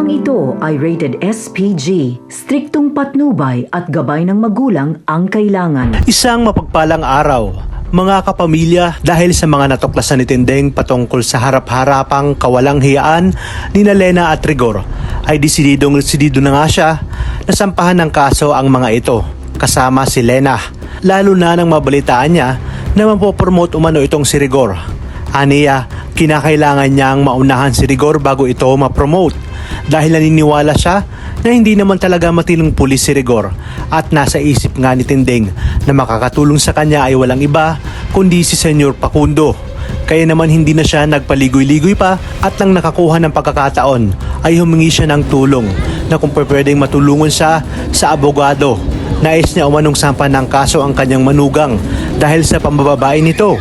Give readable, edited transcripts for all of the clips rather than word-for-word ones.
Programang ito ay rated SPG, striktong patnubay at gabay ng magulang ang kailangan. Isang mapagpalang araw, mga kapamilya, dahil sa mga natuklasan ni Tindeng patungkol sa harap-harapang kawalang hiyaan ni Lena at Rigor, ay desidido na nga siya na sampahan ng kaso ang mga ito, kasama si Lena. Lalo na nang mabalitaan niya na mapopromote umano itong si Rigor. Aniya, kinakailangan niyang maunahan si Rigor bago ito ma-promote dahil naniniwala siya na hindi naman talaga matinong pulis si Rigor at nasa isip nga ni Tindeng na makakatulong sa kanya ay walang iba kundi si Senyor Facundo. Kaya naman hindi na siya nagpaligoy-ligoy pa at nang nakakuha ng pagkakataon ay humingi siya ng tulong na kung pwedeng matulungan siya sa abogado. Nais niya umanong sampan ng kaso ang kanyang manugang dahil sa pambababae nito.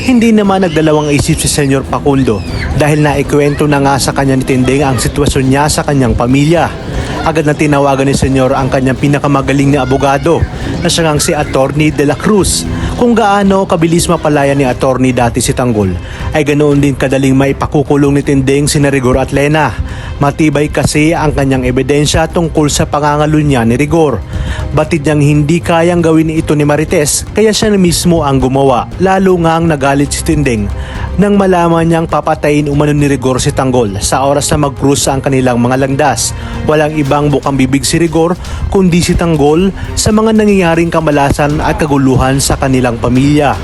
Hindi naman nagdalawang isip si Senyor Facundo dahil naikwento na nga sa kanya ni Tindeng ang sitwasyon niya sa kanyang pamilya. Agad na tinawagan ni Senyor ang kanyang pinakamagaling na abogado na siya ngang si Attorney De La Cruz. Kung gaano kabilis mapalaya ni Attorney dati si Tanggol, ay ganoon din kadaling maipakukulong ni Tindeng sina Rigor at Lena. Matibay kasi ang kanyang ebidensya tungkol sa pangangalunya ni Rigor. Batid niyang hindi kayang gawin ito ni Marites kaya siya na mismo ang gumawa. Lalo ngang nagalit si Tindeng nang malaman niyang papatayin umano ni Rigor si Tanggol sa oras na mag-cruise ang kanilang mga landas. Walang ibang bukang bibig si Rigor kundi si Tanggol sa mga nangyayaring kamalasan at kaguluhan sa kanilang pamilya.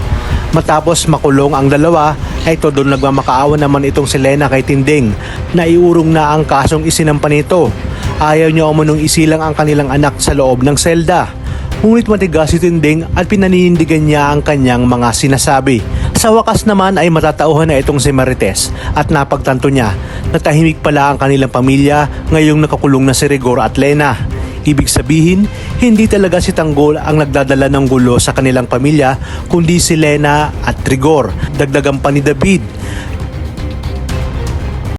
Matapos makulong ang dalawa, ay todo nagmamakaawa naman itong si Lena kay Tindeng na iurong na ang kasong isinampa nito. Ayaw niya umunong isilang ang kanilang anak sa loob ng selda. Ngunit matigas si Tindeng at pinaninindigan niya ang kanyang mga sinasabi. Sa wakas naman ay matatauhan na itong si Marites at napagtanto niya na tahimik pala ang kanilang pamilya ngayong nakakulong na si Rigor at Lena. Ibig sabihin, hindi talaga si Tanggol ang nagdadala ng gulo sa kanilang pamilya kundi si Lena at Rigor. Dagdagan pa ni David